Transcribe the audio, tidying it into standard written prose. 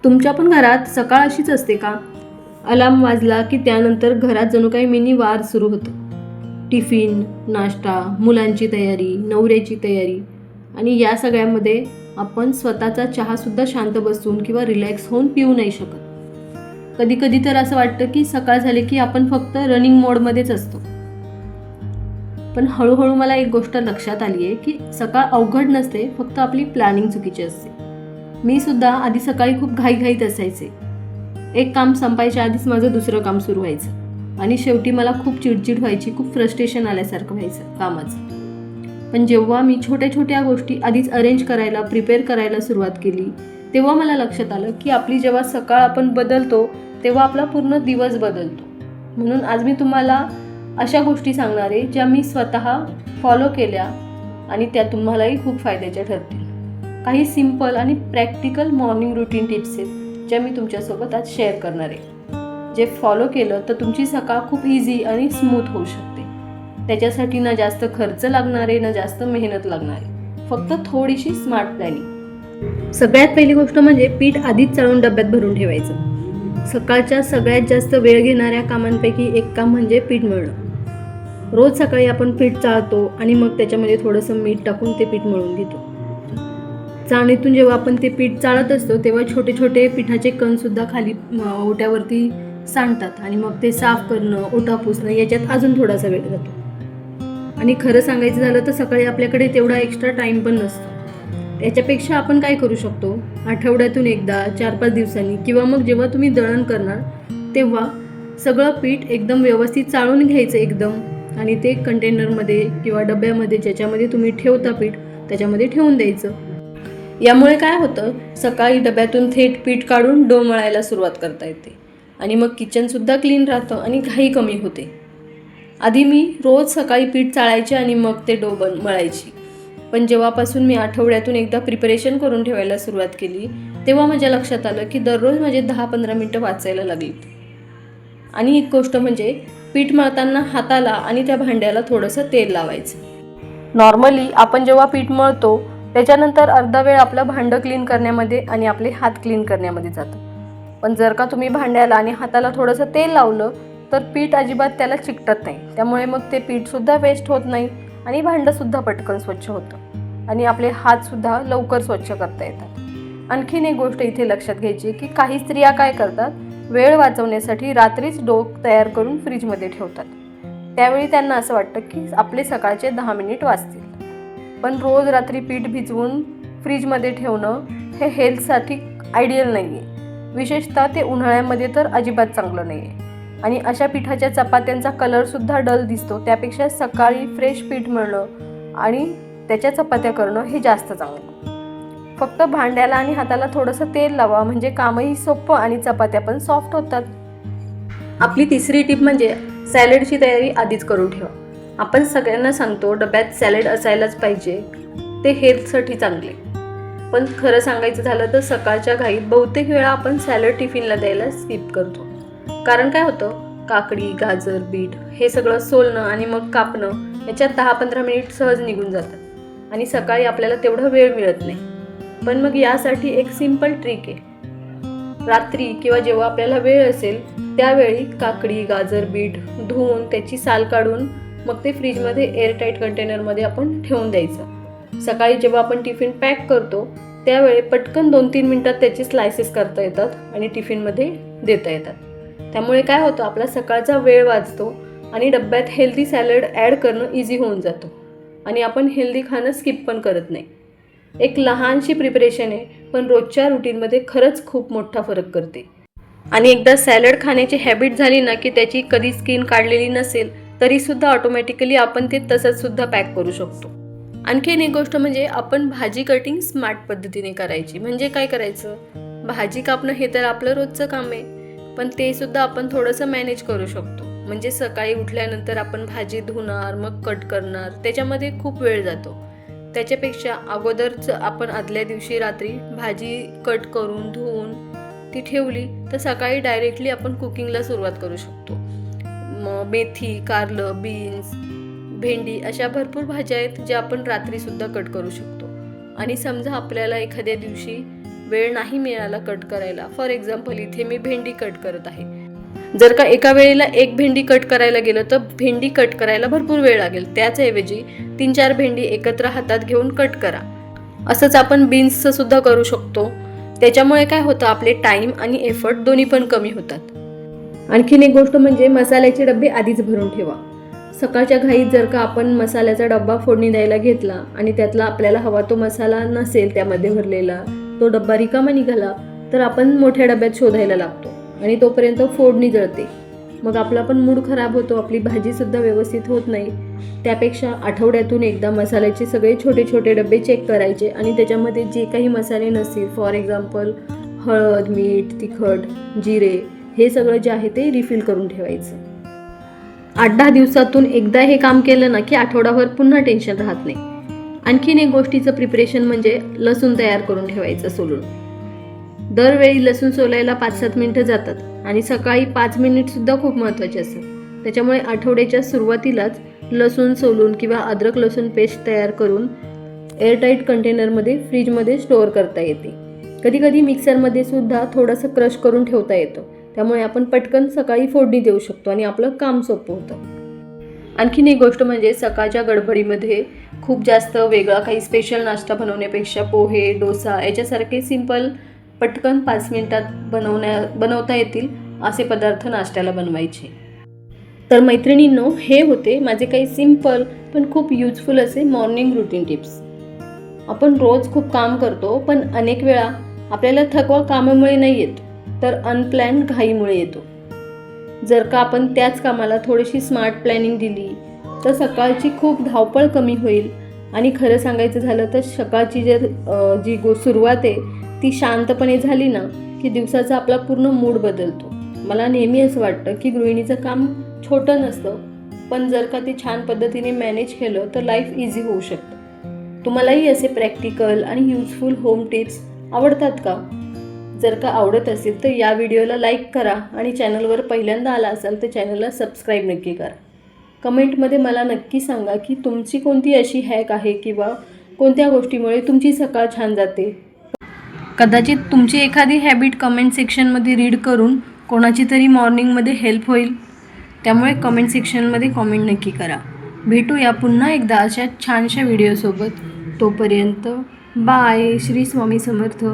तुमच्या पण घरात सकाळ अशीच असते का? अलार्म वाजला की त्यानंतर घरात जणू काही मिनी वार सुरू होतं. टिफिन, नाश्ता, मुलांची तयारी, नवऱ्याची तयारी आणि या सगळ्यामध्ये आपण स्वतःचा चहासुद्धा शांत बसून किंवा रिलॅक्स होऊन पिऊ नाही शकत. कधी कधी तर असं वाटतं की सकाळ झाली की आपण फक्त रनिंग मोडमध्येच असतो. पण हळूहळू मला एक गोष्ट लक्षात आली आहे की सकाळ अवघड नसते, फक्त आपली प्लॅनिंग चुकीची असते. मी सुद्धा आधी सकाळी खूप घाईघाईत असायचे. एक काम संपायच्या आधीच माझं दुसरं काम सुरू व्हायचं आणि शेवटी मला खूप चिडचिड व्हायची, खूप फ्रस्ट्रेशन आल्यासारखं व्हायचं कामाचं. पण जेव्हा मी छोट्या छोट्या गोष्टी आधीच अरेंज करायला, प्रिपेअर करायला सुरुवात केली, तेव्हा मला लक्षात आलं की आपली जेव्हा सकाळ आपण बदलतो तेव्हा आपला पूर्ण दिवस बदलतो. म्हणून आज मी तुम्हाला अशा गोष्टी सांगणार आहे ज्या मी स्वतः फॉलो केल्या आणि त्या तुम्हालाही खूप फायद्याच्या ठरतील. काही सिंपल आणि प्रॅक्टिकल मॉर्निंग रुटीन टिप्स आहेत ज्या मी तुमच्यासोबत आज शेअर करणार आहे. जे फॉलो केलं तर तुमची सकाळ खूप इझी आणि स्मूथ होऊ शकते. त्याच्यासाठी ना जास्त खर्च लागणार आहे, ना जास्त मेहनत लागणार आहे, फक्त थोडीशी स्मार्ट प्लॅनिंग. सगळ्यात पहिली गोष्ट म्हणजे पीठ आधीच चाळून डब्यात भरून ठेवायचं. सकाळच्या सगळ्यात जास्त वेळ घेणाऱ्या कामांपैकी एक काम म्हणजे पीठ मळणं. रोज सकाळी आपण पीठ चाळतो आणि मग त्याच्यामध्ये थोडंसं मीठ टाकून ते पीठ मळून घेतो. चाळणीतून जेव्हा आपण ते पीठ चाळत असतो तेव्हा छोटे छोटे पिठाचे कणसुद्धा खाली ओट्यावरती सांडतात आणि मग ते साफ करणं, ओटा पुसणं याच्यात अजून थोडासा वेळ जातो. आणि खरं सांगायचं झालं तर सकाळी आपल्याकडे तेवढा एक्स्ट्रा टाईम पण नसतो. त्याच्यापेक्षा आपण काय करू शकतो, आठवड्यातून एकदा, 4-5 दिवसांनी किंवा मग जेव्हा तुम्ही दळण करणार तेव्हा सगळं पीठ एकदम व्यवस्थित चाळून घ्यायचं एकदम आणि ते कंटेनरमध्ये किंवा डब्यामध्ये ज्याच्यामध्ये तुम्ही ठेवता पीठ त्याच्यामध्ये ठेवून द्यायचं. यामुळे काय होतं, सकाळी डब्यातून थेट पीठ काढून डो मळायला सुरुवात करता येते आणि मग किचनसुद्धा क्लीन राहतं आणि घाई कमी होते. आधी मी रोज सकाळी पीठ चाळायचे आणि मग ते डो मळायची. पण जेव्हापासून मी आठवड्यातून एकदा प्रिपरेशन करून ठेवायला सुरुवात केली तेव्हा माझ्या लक्षात आलं की दररोज माझे 10-15 मिनटं वाचायला लागली. आणि एक गोष्ट म्हणजे पीठ मळताना हाताला आणि त्या भांड्याला थोडंसं तेल लावायचं. नॉर्मली आपण जेव्हा पीठ मळतो त्याच्यानंतर अर्धा वेळ आपलं भांडं क्लीन करण्यामध्ये आणि आपले हात क्लीन करण्यामध्ये जातं. पण जर का तुम्ही भांड्याला आणि हाताला थोडंसं तेल लावलं तर पीठ अजिबात त्याला चिकटत नाही. त्यामुळे मग ते पीठसुद्धा वेस्ट होत नाही आणि भांडंसुद्धा पटकन स्वच्छ होतं आणि आपले हातसुद्धा लवकर स्वच्छ करता येतात. आणखीन एक गोष्ट इथे लक्षात घ्यायची की काही स्त्रिया काय करतात, वेळ वाचवण्यासाठी रात्रीच डो तयार करून फ्रीजमध्ये ठेवतात. त्यावेळी त्यांना असं वाटतं की आपले सकाळचे 10 मिनिट वाचतील. पण रोज रात्री पीठ भिजवून फ्रीजमध्ये ठेवणं हे हेल्थसाठी आयडियल नाही आहे. विशेषतः ते उन्हाळ्यामध्ये तर अजिबात चांगलं नाही आहे. आणि अशा पिठाच्या चपात्यांचा कलरसुद्धा डल दिसतो. त्यापेक्षा सकाळी फ्रेश पीठ मळणं आणि त्याच्या चपात्या करणं हे जास्त चांगलं. फक्त भांड्याला आणि हाताला थोडंसं तेल लावा, म्हणजे कामही सोपं आणि चपात्या पण सॉफ्ट होतात. आपली तिसरी टिप म्हणजे सॅलडची तयारी आधीच करून ठेवा. आपण सगळ्यांना सांगतो डब्यात सॅलड असायलाच पाहिजे, ते हेल्थसाठी चांगले. पण खरं सांगायचं झालं तर सकाळच्या घाईत बहुतेक वेळा आपण सॅलड टिफिनला द्यायला स्किप करतो. कारण काय होतं, काकडी, गाजर, बीट हे सगळं सोलणं आणि मग कापणं याच्यात 10-15 मिनिट सहज निघून जातात आणि सकाळी आपल्याला तेवढा वेळ मिळत नाही. पण मग यासाठी एक सिंपल ट्रिक आहे. रात्री किंवा जेव्हा आपल्याला वेळ असेल त्यावेळी काकडी, गाजर, बीट धुवून त्याची साल काढून मग ते फ्रीजमध्ये एअरटाईट कंटेनरमध्ये आपण ठेवून द्यायचं. सकाळी जेव्हा आपण टिफिन पॅक करतो त्यावेळी पटकन 2-3 मिनिटात त्याचे स्लायसेस करता येतात आणि टिफिनमध्ये देता येतात. त्यामुळे काय होतं, आपला सकाळचा वेळ वाचतो आणि डब्यात हेल्दी सॅलड ॲड करणं इझी होऊन जातं आणि आपण हेल्दी खाणं स्किप पण करत नाही. एक लहानशी प्रिपरेशन आहे, पण रोजच्या रुटीनमध्ये खरंच खूप मोठा फरक करते. आणि एकदा सॅलड खाण्याची हॅबिट झाली ना की त्याची कधी स्किन काढलेली नसेल तरीसुद्धा ऑटोमॅटिकली आपण ते तसंच सुद्धा पॅक करू शकतो. आणखीन एक गोष्ट म्हणजे आपण भाजी कटिंग स्मार्ट पद्धतीने करायची. म्हणजे काय करायचं, भाजी कापणं हे तर आपलं रोजचं काम आहे, पण ते सुद्धा आपण थोडंसं मॅनेज करू शकतो. म्हणजे सकाळी उठल्यानंतर आपण भाजी धुणार, मग कट करणार, त्याच्यामध्ये खूप वेळ जातो. त्याच्यापेक्षा अगोदरच आपण आदल्या दिवशी रात्री भाजी कट करून धुवून ती ठेवली तर सकाळी डायरेक्टली आपण कुकिंगला सुरुवात करू शकतो. मेथी, कारलं, बीन्स, भेंडी अशा भरपूर भाज्या आहेत ज्या आपण रात्रीसुद्धा कट करू शकतो. आणि समजा आपल्याला एखाद्या दिवशी वेळ नाही मिळाला कट करायला, फॉर एक्झाम्पल इथे मी भेंडी कट करत आहे, जर का एका वेळेला एक भेंडी कट करायला गेलं तर भेंडी कट करायला भरपूर वेळ लागेल. त्याचऐवजी 3-4 भेंडी एकत्र हातात घेऊन कट करा. असंच आपण बीन्सचं सुद्धा करू शकतो. त्याच्यामुळे काय होतं, आपले टाईम आणि एफर्ट दोन्ही पण कमी होतात. आणखीन एक गोष्ट म्हणजे मसाल्याचे डबे आधीच भरून ठेवा. सकाळच्या घाईत जर का आपण मसाल्याचा डब्बा फोडणी द्यायला घेतला आणि त्यातला आपल्याला हवा तो मसाला नसेल त्यामध्ये भरलेला, तो डब्बा रिकामा निघाला, तर आपण मोठ्या डब्यात शोधायला लागतो आणि तोपर्यंत फोडणी जळते. मग आपला पण मूड खराब होतो, आपली भाजीसुद्धा व्यवस्थित होत नाही. त्यापेक्षा आठवड्यातून एकदा मसाल्याचे सगळे छोटे छोटे डबे चेक करायचे आणि त्याच्यामध्ये जे काही मसाले नसतील, फॉर एक्झाम्पल हळद, मीठ, तिखट, जिरे, हे सगळं जे आहे ते रिफिल करून ठेवायचं. 8-10 दिवसातून एकदा हे काम केलं ना की आठवडाभर पुन्हा टेन्शन राहत नाही. आणखीन एक गोष्टीचं प्रिपरेशन म्हणजे लसूण तयार करून ठेवायचं सोलून. दरवेळी लसूण सोलायला 5-7 मिनिटं जातात आणि सकाळी 5 मिनिटसुद्धा खूप महत्त्वाचे असतात. त्याच्यामुळे आठवड्याच्या सुरुवातीलाच लसूण सोलून किंवा अद्रक लसूण पेस्ट तयार करून एअरटाईट कंटेनरमध्ये फ्रीजमध्ये स्टोअर करता येते. कधीकधी मिक्सरमध्ये सुद्धा थोडंसं क्रश करून ठेवता येतं. त्यामुळे आपण पटकन सकाळी फोडणी देऊ शकतो आणि आपलं काम सोपं होतं. आणखीन एक गोष्ट म्हणजे सकाळच्या गडबडीमध्ये खूप जास्त वेगळा काही स्पेशल नाश्ता बनवण्यापेक्षा पोहे, डोसा याच्यासारखे सिंपल पटकन 5 मिनिटात बनवता येतील असे पदार्थ नाश्त्याला बनवायचे. तर मैत्रिणींनो, हे होते माझे काही सिंपल पण खूप युजफुल असे मॉर्निंग रुटीन टिप्स. आपण रोज खूप काम करतो, पण अनेक वेळा आपल्याला थकवा कामामुळे नाही येत, तर अनप्लॅन्ड घाईमुळे येतो. जर का आपण त्याच कामाला थोडीशी स्मार्ट प्लॅनिंग दिली तर सकाळची खूप धावपळ कमी होईल. आणि खरं सांगायचं झालं तर सकाळची जी सुरुवात आहे ती शांतपणे झाली ना की दिवसाचा आपला पूर्ण मूड बदलतो. मला नेहमी असं वाटतं की गृहिणीचं काम छोटं नसतं, पण जर का ते छान पद्धतीने मॅनेज केलं तर लाईफ इझी होऊ शकतं. तुम्हालाही असे प्रॅक्टिकल आणि युजफुल होम टिप्स आवडतात का? जर का आवडत असेल तर या व्हिडिओला लाईक करा आणि चॅनलवर पहिल्यांदा आला असाल तर चॅनलला सबस्क्राईब नक्की करा. कमेंटमध्ये मला नक्की सांगा की तुमची कोणती अशी हॅक आहे किंवा कोणत्या गोष्टीमुळे तुमची सकाळ छान जाते. कदाचित तुमची एखादी हॅबिट कमेंट सेक्शनमध्ये रीड करून कोणाची तरी मॉर्निंगमध्ये हेल्प होईल. त्यामुळे कमेंट सेक्शनमध्ये कमेंट नक्की करा. भेटूया पुन्हा एकदा अशा छानशा व्हिडिओसोबत. तोपर्यंत बाय. श्री स्वामी समर्थ.